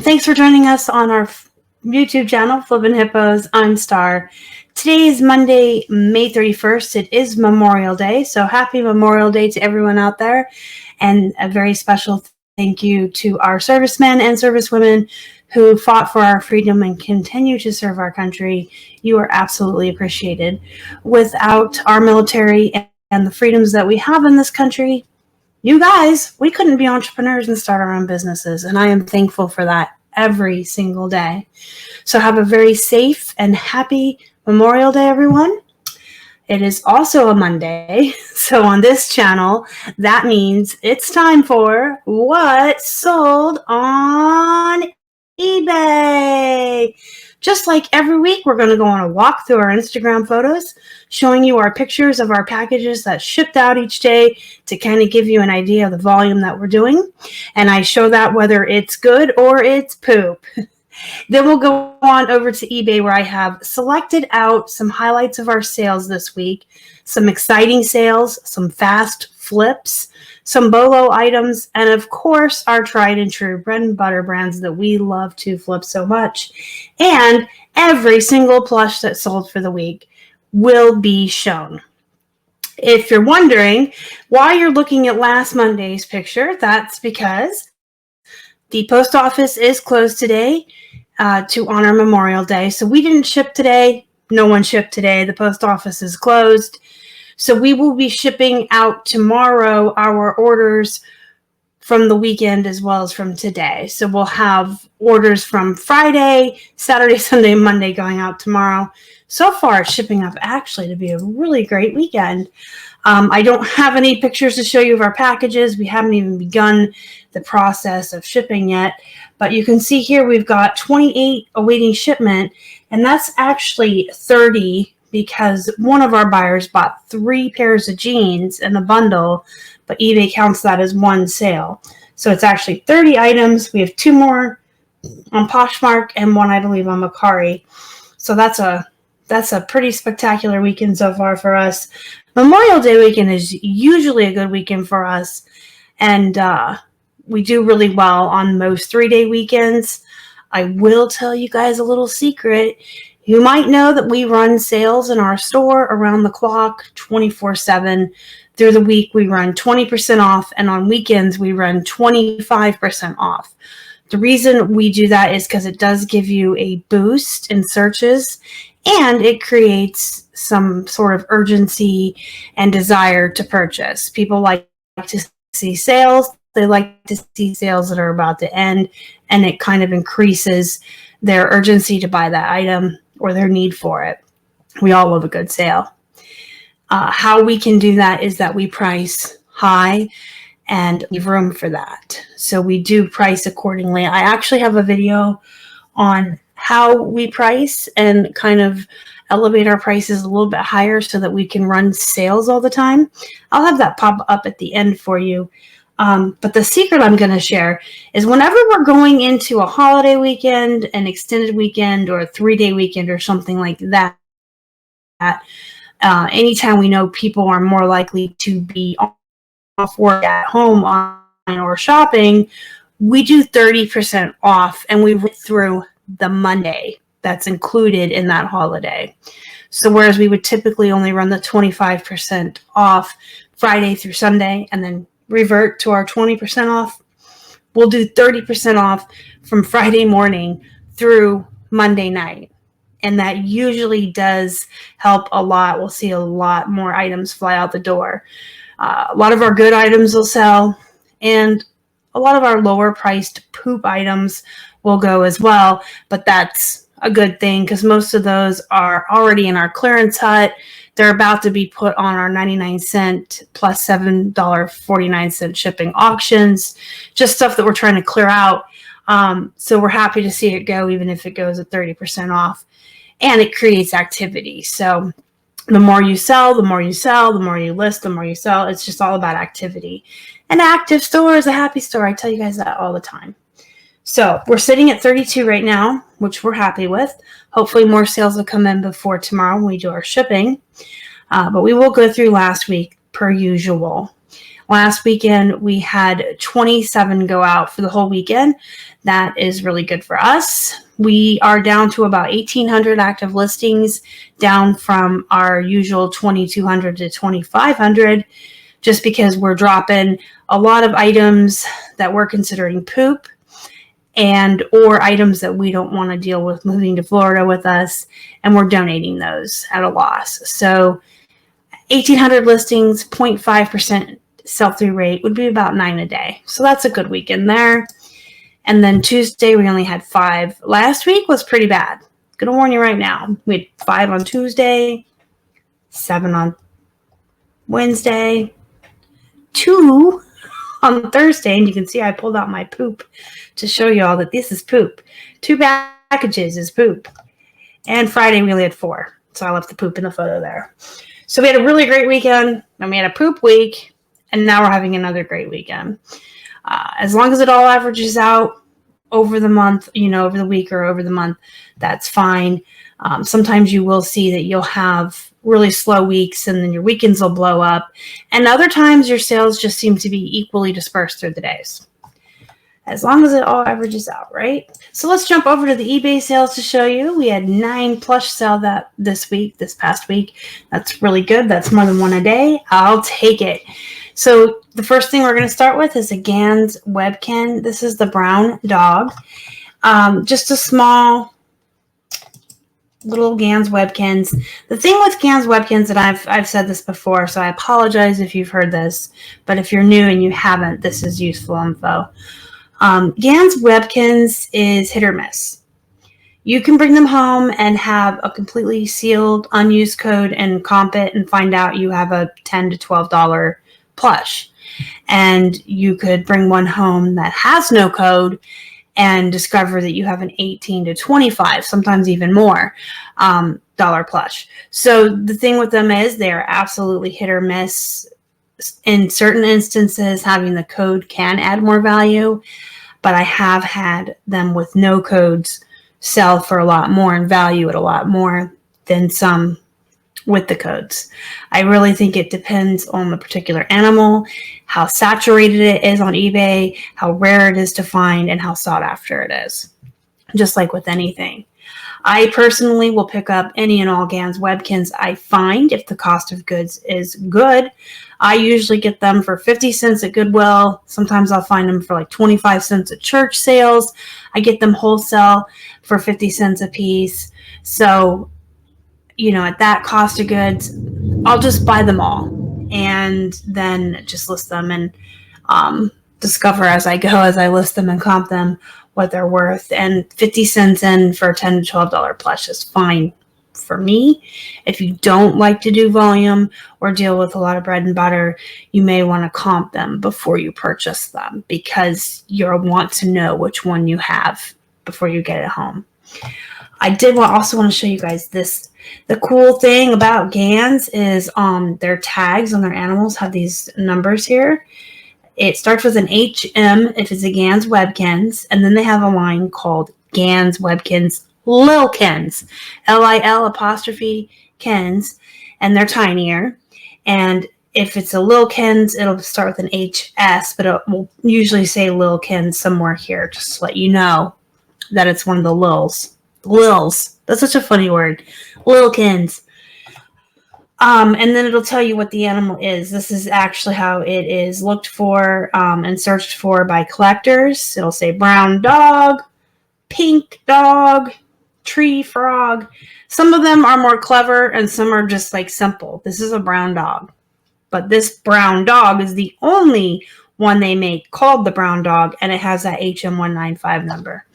Thanks for joining us on our YouTube channel, Flippin' Hippos. I'm Star. Today is Monday, May 31st. It is Memorial Day, so happy Memorial Day to everyone out there. And a very special thank you to our servicemen and servicewomen who fought for our freedom and continue to serve our country. You are absolutely appreciated. Without our military and the freedoms that we have in this country, you guys, we couldn't be entrepreneurs and start our own businesses, and I am thankful for that every single day. So have a very safe and happy Memorial Day, everyone. It is also a Monday, so on this channel, that means it's time for What Sold on eBay. Just like every week, we're going to go on a walk through our Instagram photos, showing you our pictures of our packages that shipped out each day to kind of give you an idea of the volume that we're doing. And I show that whether it's good or it's poop. Then we'll go on over to eBay, where I have selected out some highlights of our sales this week, some exciting sales, some fast flips, some BOLO items, and of course our tried and true bread and butter brands that we love to flip so much. And every single plush that sold for the week will be shown. If you're wondering why you're looking at last Monday's picture, that's because the post office is closed today to honor Memorial Day. So we didn't ship today. No one shipped today. The post office is closed. So we will be shipping out tomorrow our orders from the weekend as well as from today. So we'll have orders from Friday, Saturday, Sunday, and Monday going out tomorrow. So far, it's shipping up actually to be a really great weekend. I don't have any pictures to show you of our packages. We haven't even begun the process of shipping yet. But you can see here we've got 28 awaiting shipment, and that's actually 30 because one of our buyers bought 3 pairs of jeans in a bundle, but eBay counts that as one sale. So it's actually 30 items. We have 2 more on Poshmark and 1, I believe, on Macari. So that's a pretty spectacular weekend so far for us. Memorial Day weekend is usually a good weekend for us, and we do really well on most 3-day weekends. I will tell you guys a little secret. You might know that we run sales in our store around the clock, 24/7. Through the week, we run 20% off, and on weekends, we run 25% off. The reason we do that is because it does give you a boost in searches, and it creates some sort of urgency and desire to purchase. People like to see sales. They like to see sales that are about to end, and it kind of increases their urgency to buy that item or their need for it. We all love a good sale. How we can do that is that we price high and leave room for that. So we do price accordingly. I actually have a video on how we price and kind of elevate our prices a little bit higher so that we can run sales all the time. I'll have that pop up at the end for you. But the secret I'm going to share is whenever we're going into a holiday weekend, an extended weekend, or a 3-day weekend or something like that, anytime we know people are more likely to be off work at home online or shopping, we do 30% off, and we run through the Monday that's included in that holiday. So whereas we would typically only run the 25% off Friday through Sunday and then revert to our 20% off, we'll do 30% off from Friday morning through Monday night. And that usually does help a lot. We'll see a lot more items fly out the door. A lot of our good items will sell, and a lot of our lower priced poop items will go as well. But that's a good thing because most of those are already in our clearance hut. They're about to be put on our 99-cent plus $7.49 shipping auctions, just stuff that we're trying to clear out. So we're happy to see it go, even if it goes at 30% off. And it creates activity. So the more you sell, the more you sell, the more you list, the more you sell. It's just all about activity. An active store is a happy store. I tell you guys that all the time. So we're sitting at 32 right now, which we're happy with. Hopefully more sales will come in before tomorrow when we do our shipping. But we will go through last week per usual. Last weekend, we had 27 go out for the whole weekend. That is really good for us. We are down to about 1,800 active listings, down from our usual 2,200 to 2,500, just because we're dropping a lot of items that we're considering poop, and or items that we don't want to deal with moving to Florida with us, and we're donating those at a loss. So 1,800 listings, 0.5% sell-through rate would be about 9 a day. So that's a good weekend there. And then Tuesday, we only had 5. Last week was pretty bad. Gonna warn you right now. We had 5 on Tuesday, 7 on Wednesday, 2 on Thursday, and you can see I pulled out my poop to show you all that this is poop. 2 packages is poop. And Friday we only had 4, so I left the poop in the photo there. So we had a really great weekend, and we had a poop week, and now we're having another great weekend. As long as it all averages out over the month, over the week or over the month, that's fine. Sometimes you will see that you'll have really slow weeks and then your weekends will blow up. And other times your sales just seem to be equally dispersed through the days. As long as it all averages out, right? So let's jump over to the eBay sales to show you. We had 9 plush sell this past week. That's really good. That's more than 1 a day. I'll take it. So the first thing we're going to start with is a Gans Webkinz. This is the brown dog. Just a small little Gans Webkinz. The thing with Gans Webkinz, and I've said this before, so I apologize if you've heard this, but if you're new and you haven't, this is useful info. Gans Webkinz is hit or miss. You can bring them home and have a completely sealed, unused code and comp it and find out you have a $10 to $12 plush. And you could bring one home that has no code and discover that you have an 18 to 25, sometimes even more, dollar plush. So the thing with them is they're absolutely hit or miss. In certain instances, having the code can add more value, but I have had them with no codes sell for a lot more and value at a lot more than some with the codes. I really think it depends on the particular animal, how saturated it is on eBay, how rare it is to find, and how sought after it is. Just like with anything. I personally will pick up any and all Gans Webkinz I find if the cost of goods is good. I usually get them for 50 cents at Goodwill. Sometimes I'll find them for like 25 cents at church sales. I get them wholesale for 50 cents a piece. So, at that cost of goods, I'll just buy them all and then just list them and discover as I go, as I list them and comp them, what they're worth. And 50 cents in for a $10 to $12 plush is fine for me. If you don't like to do volume or deal with a lot of bread and butter, you may want to comp them before you purchase them because you'll want to know which one you have before you get it home. I did also want to show you guys this. The cool thing about Gans is their tags on their animals have these numbers here. It starts with an HM if it's a Gans Webkinz, and then they have a line called Gans Webkinz Lilkins, Lil apostrophe Kins, and they're tinier. And if it's a Lilkins, it'll start with an HS, but it will usually say Lilkins somewhere here, just to let you know that it's one of the Lils. Lils. That's such a funny word. Lilkins. And then it'll tell you what the animal is. This is actually how it is looked for and searched for by collectors. It'll say brown dog, pink dog, tree frog. Some of them are more clever and some are just like simple. This is a brown dog. But this brown dog is the only one they make called the brown dog, and it has that HM195 number.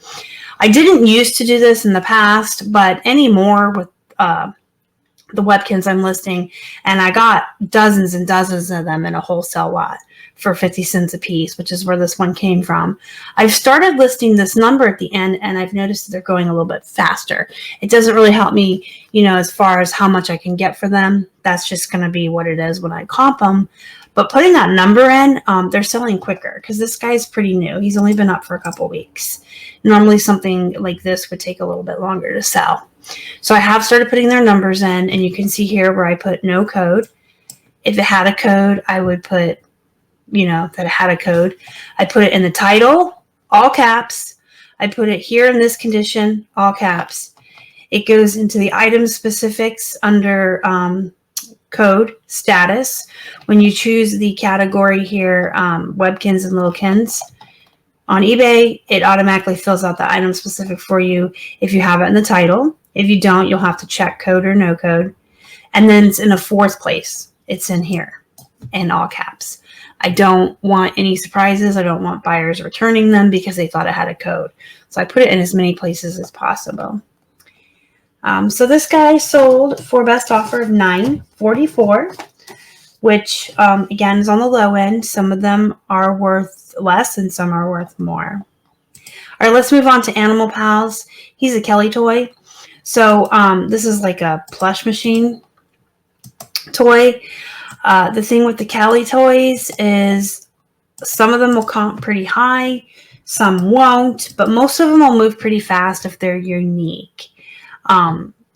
I didn't used to do this in the past, but anymore with the Webkinz I'm listing, and I got dozens and dozens of them in a wholesale lot for 50 cents a piece, which is where this one came from. I've started listing this number at the end, and I've noticed that they're going a little bit faster. It doesn't really help me, as far as how much I can get for them. That's just going to be what it is when I comp them. But putting that number in, they're selling quicker because this guy's pretty new. He's only been up for a couple weeks. Normally something like this would take a little bit longer to sell. So I have started putting their numbers in, and you can see here where I put no code. If it had a code, I would put that had a code. I put it in the title, all caps. I put it here in this condition, all caps. It goes into the item specifics under code status. When you choose the category here, Webkinz and Littlekinz, on eBay, it automatically fills out the item specific for you if you have it in the title. If you don't, you'll have to check code or no code. And then it's in a fourth place. It's in here in all caps. I don't want any surprises. I don't want buyers returning them because they thought it had a code. So I put it in as many places as possible. So this guy sold for best offer of $9.44, which again is on the low end. Some of them are worth less and some are worth more. All right, let's move on to Animal Pals. He's a Kelly toy. So this is like a plush machine toy. The thing with the Kelly toys is some of them will comp pretty high, some won't, but most of them will move pretty fast if they're unique.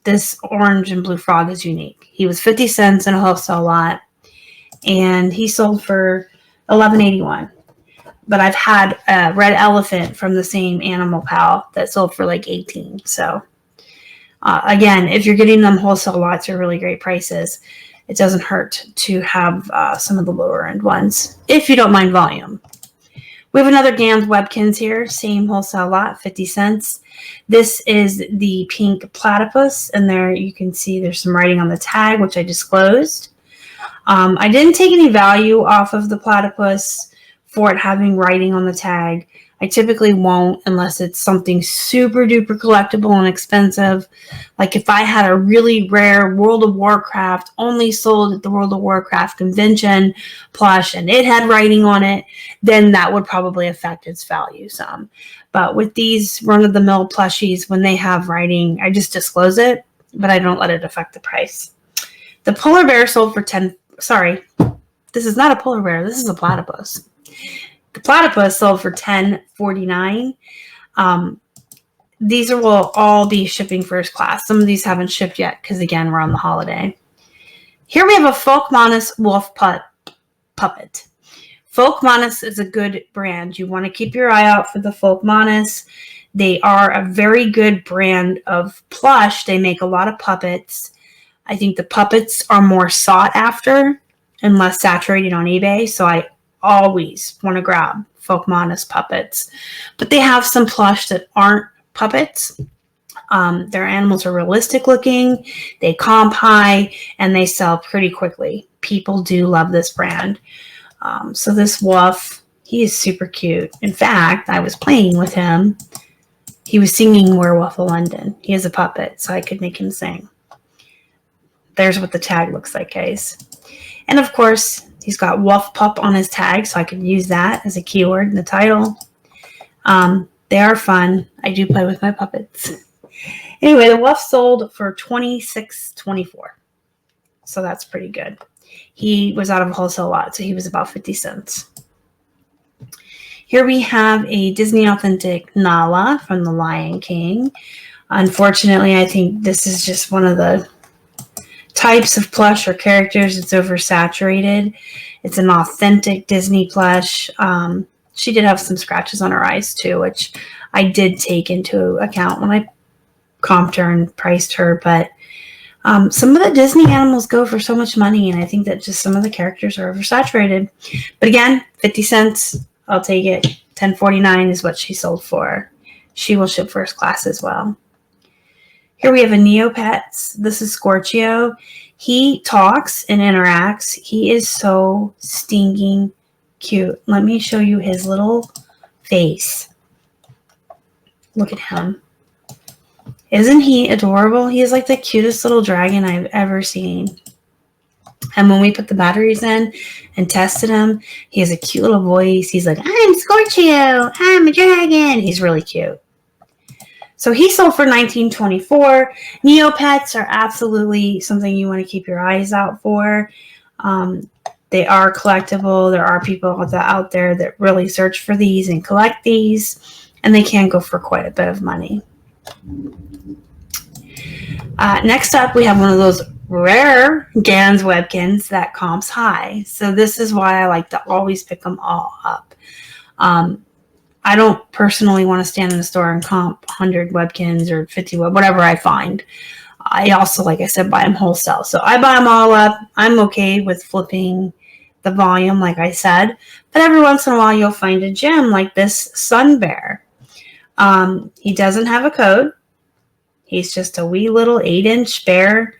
This orange and blue frog is unique. He was 50 cents in a wholesale lot, and he sold for $11.81. But I've had a red elephant from the same Animal Pal that sold for like 18. So again, if you're getting them wholesale lots, are really great prices. It doesn't hurt to have some of the lower end ones if you don't mind volume. We have another Gams Webkinz here, same wholesale lot, 50 cents. This is the pink platypus, and there you can see there's some writing on the tag, which I disclosed. I didn't take any value off of the platypus for it having writing on the tag. I typically won't unless it's something super duper collectible and expensive. Like if I had a really rare World of Warcraft only sold at the World of Warcraft convention plush and it had writing on it, then that would probably affect its value some. But with these run-of-the-mill plushies, when they have writing, I just disclose it, but I don't let it affect the price. The polar bear sold for sorry, this is not a polar bear. This is a platypus. The platypus sold for $10.49. These will all be shipping first class. Some of these haven't shipped yet because, again, we're on the holiday. Here we have a Folkmanus wolf puppet. Folkmanus is a good brand. You want to keep your eye out for the Folkmanus. They are a very good brand of plush. They make a lot of puppets. I think the puppets are more sought after and less saturated on eBay, so I always want to grab Folkmanus puppets. But they have some plush that aren't puppets. Their animals are realistic looking, they comp high, and they sell pretty quickly. People do love this brand. So this wolf, he is super cute. In fact, I was playing with him. He was singing Werewolf of London. He is a puppet, so I could make him sing. There's what the tag looks like, guys. And of course, he's got wolf pup on his tag, so I could use that as a keyword in the title. They are fun. I do play with my puppets. Anyway, the wolf sold for $26.24. So that's pretty good. He was out of a wholesale lot, so he was about 50 cents. Here we have a Disney Authentic Nala from The Lion King. Unfortunately, I think this is just one of the types of plush or characters that's oversaturated. It's an authentic Disney plush. She did have some scratches on her eyes too, which I did take into account when I comped her and priced her. But some of the Disney animals go for so much money, and I think that just some of the characters are oversaturated. But again, 50 cents, I'll take it. $10.49 is what she sold for. She will ship first class as well. Here we have a Neopets. This is Scorchio. He talks and interacts. He is so stinking cute. Let me show you his little face. Look at him. Isn't he adorable? He is like the cutest little dragon I've ever seen. And when we put the batteries in and tested him, he has a cute little voice. He's like, I'm Scorchio. I'm a dragon. He's really cute. So he sold for $19.24. Neopets are absolutely something you want to keep your eyes out for. They are collectible. There are people out there that really search for these and collect these, and they can go for quite a bit of money. Next up, we have one of those rare Gans Webkinz that comps high. So this is why I like to always pick them all up. I don't personally want to stand in the store and comp 100 Webkinz or 50 whatever I find. I also, like I said, buy them wholesale. So I buy them all up. I'm okay with flipping the volume, like I said. But every once in a while, you'll find a gem like this Sun Bear. He doesn't have a code. He's just a wee little 8-inch bear.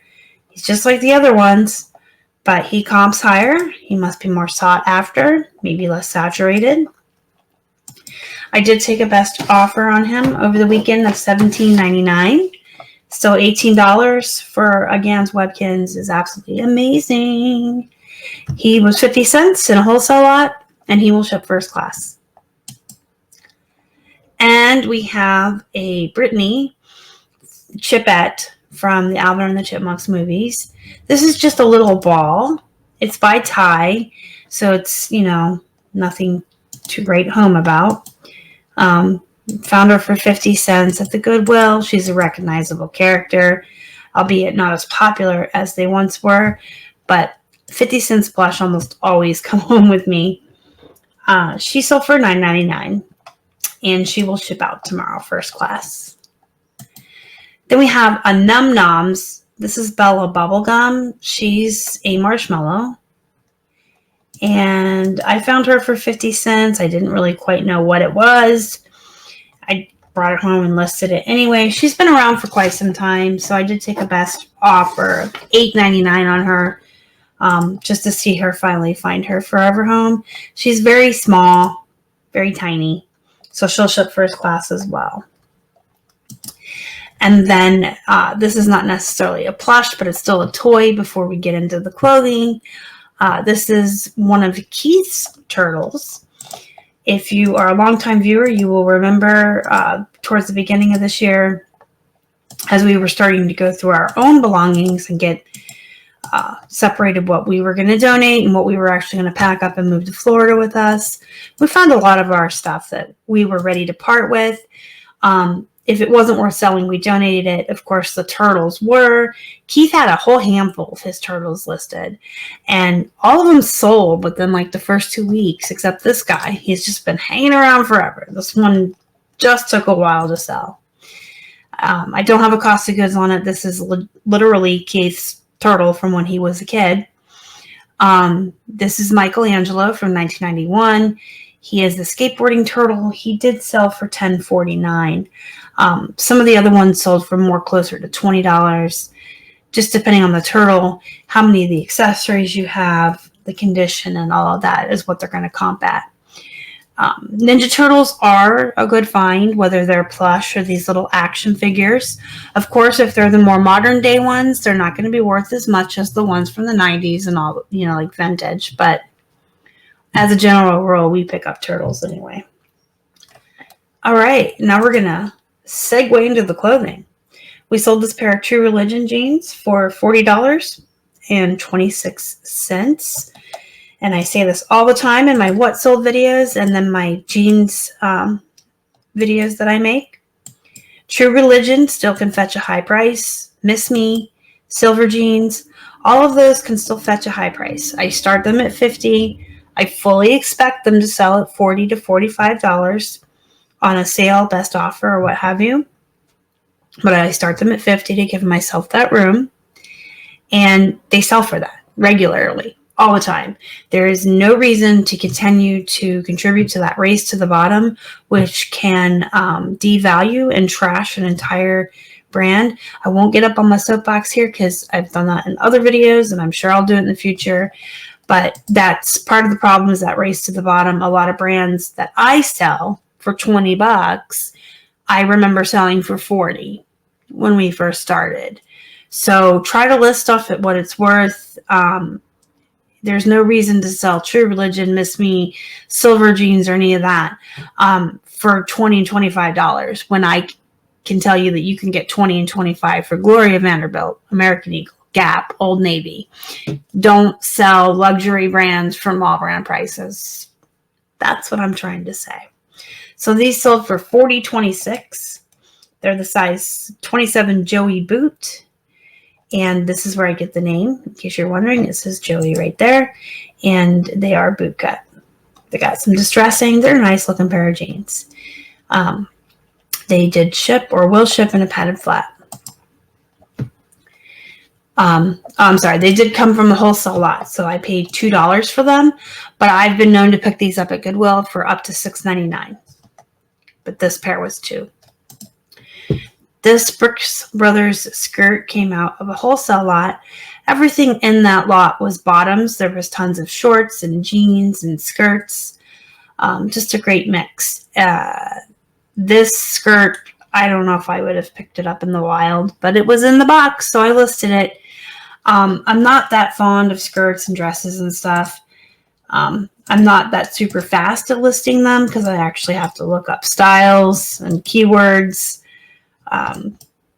He's just like the other ones, but he comps higher. He must be more sought after, maybe less saturated. I did take a best offer on him over the weekend of $17.99. Still $18 for a Gans Webkinz is absolutely amazing. He was 50 cents in a wholesale lot, and he will ship first class. And we have a Brittany Chipette from the Alvin and the Chipmunks movies. This is just a little ball. It's by Ty, so it's, nothing to write home about. Found her for 50 cents at the Goodwill. She's a recognizable character, albeit not as popular as they once were, but 50 cents plush almost always come home with me. She sold for $9.99, and she will ship out tomorrow, first class. Then we have a Num Noms. This is Bella Bubblegum. She's a marshmallow. And I found her for 50 cents. I didn't really quite know what it was. I brought it home and listed it anyway. She's been around for quite some time, so I did take a best offer of $8.99 on her, just to see her finally find her forever home. She's very small, very tiny, so she'll ship first class as well. And then this is not necessarily a plush, but it's still a toy before we get into the clothing. This is one of Keith's turtles. If you are a longtime viewer, you will remember towards the beginning of this year, as we were starting to go through our own belongings and get separated what we were going to donate and what we were actually going to pack up and move to Florida with us. We found a lot of our stuff that we were ready to part with. If it wasn't worth selling, we donated it. Of course, the turtles were. Keith had a whole handful of his turtles listed, and all of them sold within like the first 2 weeks, except this guy. He's just been hanging around forever. This one just took a while to sell. I don't have a cost of goods on it. This is literally Keith's turtle from when he was a kid. This is Michelangelo from 1991. He is the skateboarding turtle. He did sell for $10.49. Some of the other ones sold for more closer to $20, just depending on the turtle, how many of the accessories you have, the condition, and all of that is what they're going to comp at. Ninja Turtles are a good find, whether they're plush or these little action figures. Of course, if they're the more modern day ones, they're not going to be worth as much as the ones from the 90s and all, like vintage. But as a general rule, we pick up turtles anyway. All right, now we're going to segue into the clothing. We sold this pair of True Religion jeans for $40.26. And I say this all the time in my what sold videos and then my jeans videos that I make. True Religion still can fetch a high price. Miss Me, Silver Jeans, all of those can still fetch a high price. I start them at $50. I fully expect them to sell at $40 to $45 on a sale, best offer, or what have you. But I start them at $50 to give myself that room. And they sell for that regularly, all the time. There is no reason to continue to contribute to that race to the bottom, which can devalue and trash an entire brand. I won't get up on my soapbox here because I've done that in other videos, and I'm sure I'll do it in the future. But that's part of the problem, is that race to the bottom. A lot of brands that I sell for $20, I remember selling for $40 when we first started. So try to list stuff at what it's worth. There's no reason to sell True Religion, Miss Me, Silver Jeans, or any of that for $20 and $25 when I can tell you that you can get $20 and $25 for Gloria Vanderbilt, American Eagle, Gap, Old Navy. Don't sell luxury brands for mall brand prices. That's what I'm trying to say. So these sold for $40.26. They're the size 27 Joey boot. And this is where I get the name. In case you're wondering, it says Joey right there. And they are bootcut. They got some distressing. They're a nice looking pair of jeans. They did ship or will ship in a padded flat. I'm sorry, they did come from a wholesale lot, so I paid $2 for them, but I've been known to pick these up at Goodwill for up to $6.99. But this pair was $2. This Brooks Brothers skirt came out of a wholesale lot. Everything in that lot was bottoms. There was tons of shorts and jeans and skirts. Just a great mix. This skirt, I don't know if I would have picked it up in the wild, but it was in the box, so I listed it. I'm not that fond of skirts and dresses and stuff. I'm not that super fast at listing them because I actually have to look up styles and keywords.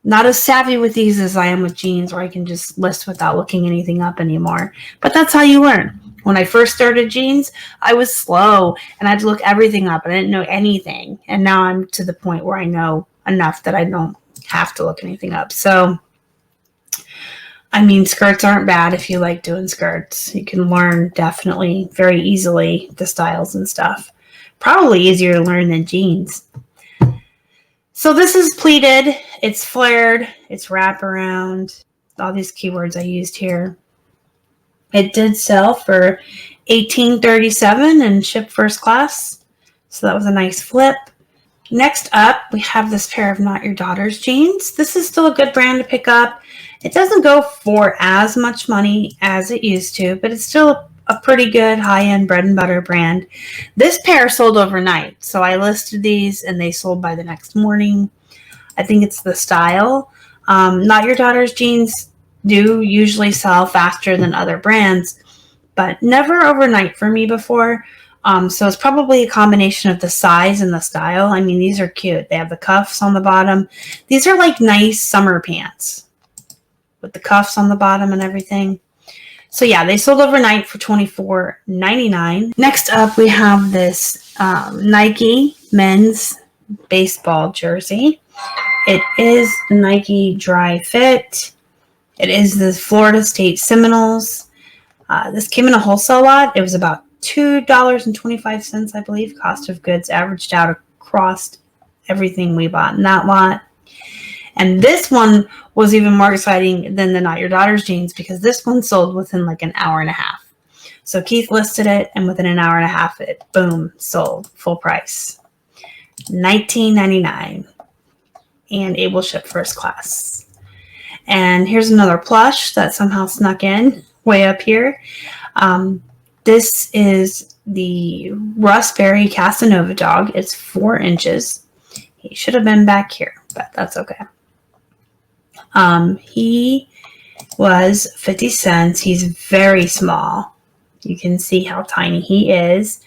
Not as savvy with these as I am with jeans, where I can just list without looking anything up anymore. But that's how you learn. When I first started jeans, I was slow and I had to look everything up. I didn't know anything. And now I'm to the point where I know enough that I don't have to look anything up. So, I mean, skirts aren't bad if you like doing skirts. You can learn definitely very easily the styles and stuff. Probably easier to learn than jeans. So this is pleated. It's flared. It's wraparound. All these keywords I used here. It did sell for $18.37 and shipped first class. So that was a nice flip. Next up, we have this pair of Not Your Daughter's jeans. This is still a good brand to pick up. It doesn't go for as much money as it used to, but it's still a pretty good high-end bread and butter brand. This pair sold overnight, so I listed these and they sold by the next morning. I think it's the style. Not Your Daughter's jeans do usually sell faster than other brands, but never overnight for me before. So it's probably a combination of the size and the style. I mean, these are cute. They have the cuffs on the bottom. These are like nice summer pants with the cuffs on the bottom and everything. So yeah, they sold overnight for $24.99. Next up, we have this Nike men's baseball jersey. It is Nike Dry Fit. It is the Florida State Seminoles. This came in a wholesale lot. It was about $2.25, I believe. Cost of goods averaged out across everything we bought in that lot. And this one was even more exciting than the Not Your Daughter's jeans because this one sold within like an hour and a half. So Keith listed it, and within an hour and a half, it, boom, sold full price. $19.99. And it will ship first class. And here's another plush that somehow snuck in way up here. This is the Raspberry Casanova dog. It's 4 inches. He should have been back here, but that's okay. He was 50 cents. He's very small. You can see how tiny he is.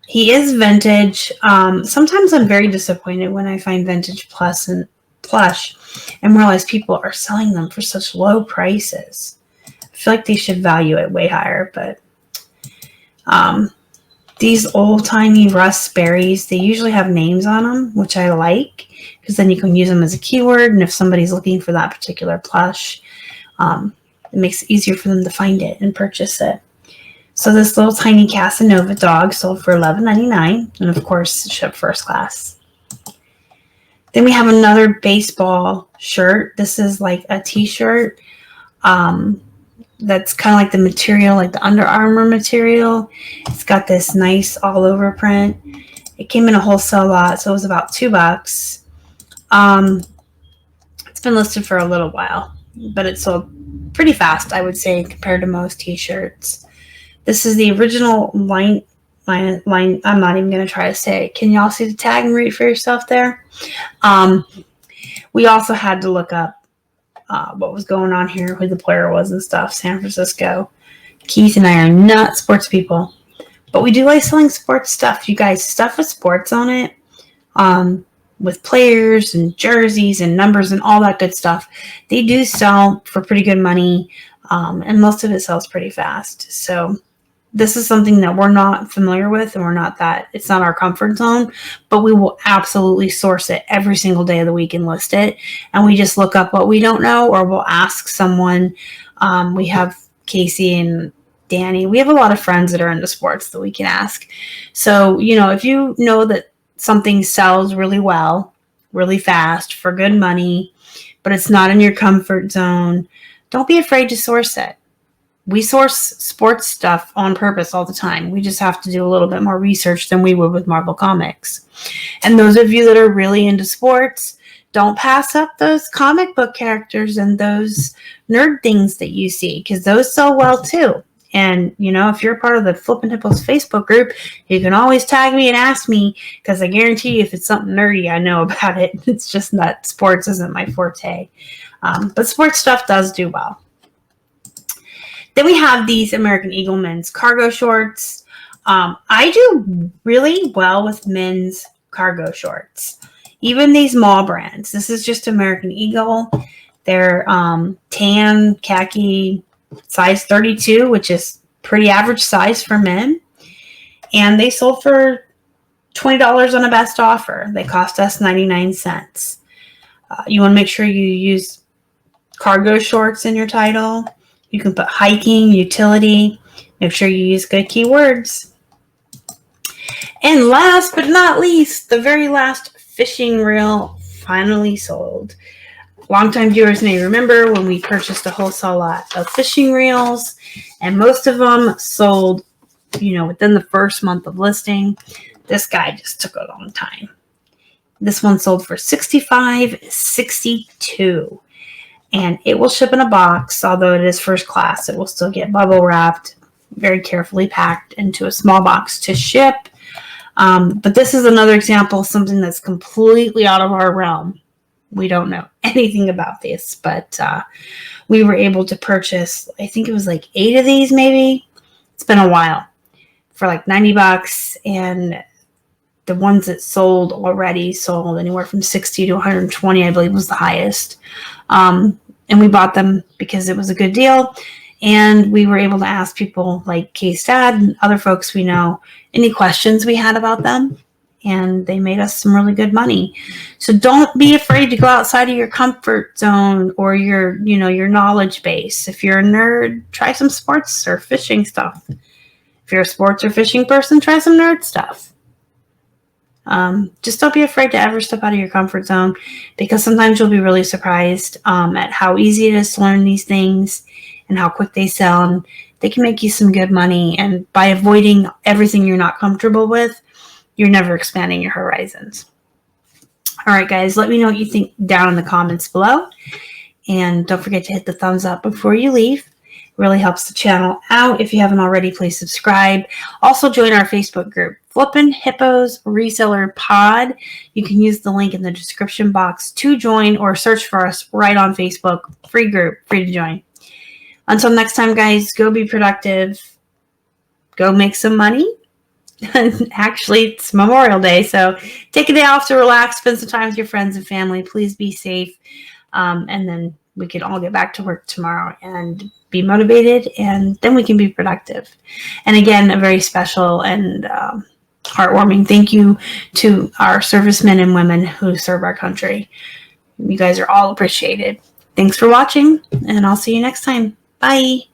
He is vintage. Sometimes I'm very disappointed when I find vintage plush and realize people are selling them for such low prices. I feel like they should value it way higher, but these old-timey raspberries, they usually have names on them, which I like, because then you can use them as a keyword, and if somebody's looking for that particular plush, it makes it easier for them to find it and purchase it. So this little tiny Casanova dog sold for $11.99, and of course, shipped first class. Then we have another baseball shirt. This is like a t-shirt. That's kind of like the material, like the Under Armour material. It's got this nice all over print. It came in a wholesale lot, so it was about $2. It's been listed for a little while, but it sold pretty fast, I would say, compared to most t-shirts. This is the original line. I'm not even going to try to say it. Can y'all see the tag and read it for yourself there? We also had to look up what was going on here, who the player was and stuff. San Francisco. Keith and I are not sports people, but we do like selling sports stuff. You guys, stuff with sports on it, with players and jerseys and numbers and all that good stuff. They do sell for pretty good money, and most of it sells pretty fast. So this is something that we're not familiar with, and it's not our comfort zone, but we will absolutely source it every single day of the week and list it. And we just look up what we don't know, or we'll ask someone. We have Casey and Danny. We have a lot of friends that are into sports that we can ask. So, if you know that something sells really well, really fast, for good money, but it's not in your comfort zone, don't be afraid to source it. We source sports stuff on purpose all the time. We just have to do a little bit more research than we would with Marvel Comics. And those of you that are really into sports, don't pass up those comic book characters and those nerd things that you see, because those sell well too. And, if you're part of the Flippin' Hippos Facebook group, you can always tag me and ask me, because I guarantee you if it's something nerdy, I know about it. It's just that sports isn't my forte. But sports stuff does do well. Then we have these American Eagle men's cargo shorts. I do really well with men's cargo shorts. Even these mall brands. This is just American Eagle. They're tan, khaki, size 32, which is pretty average size for men. And they sold for $20 on a best offer. They cost us 99 cents. You want to make sure you use cargo shorts in your title. You can put hiking, utility. Make sure you use good keywords. And last but not least, the very last fishing reel finally sold. Longtime viewers may remember when we purchased a wholesale lot of fishing reels, and most of them sold, within the first month of listing. This guy just took a long time. This one sold for $65.62. And it will ship in a box, although it is first class. It will still get bubble wrapped, very carefully packed into a small box to ship. But this is another example of something that's completely out of our realm. We don't know anything about this, but we were able to purchase, I think it was like 8 of these maybe. It's been a while, for like $90. And the ones that sold already sold anywhere from 60 to 120, I believe was the highest. And we bought them because it was a good deal. And we were able to ask people like Kay's dad and other folks we know any questions we had about them. And they made us some really good money. So don't be afraid to go outside of your comfort zone or your knowledge base. If you're a nerd, try some sports or fishing stuff. If you're a sports or fishing person, try some nerd stuff. Just don't be afraid to ever step out of your comfort zone, because sometimes you'll be really surprised at how easy it is to learn these things and how quick they sell, and they can make you some good money. And by avoiding everything you're not comfortable with, you're never expanding your horizons. All right, guys, let me know what you think down in the comments below, and don't forget to hit the thumbs up before you leave. It really helps the channel out. If you haven't already, please subscribe. Also join our Facebook group, Flippin' Hippos Reseller Pod. You can use the link in the description box to join, or search for us right on Facebook. Free group, free to join. Until next time, guys, go be productive. Go make some money. Actually, it's Memorial Day, so take a day off to relax, spend some time with your friends and family. Please be safe. And then we can all get back to work tomorrow and be motivated, and then we can be productive. And again, a very special and heartwarming thank you to our servicemen and women who serve our country. You guys are all appreciated. Thanks for watching, and I'll see you next time. Bye.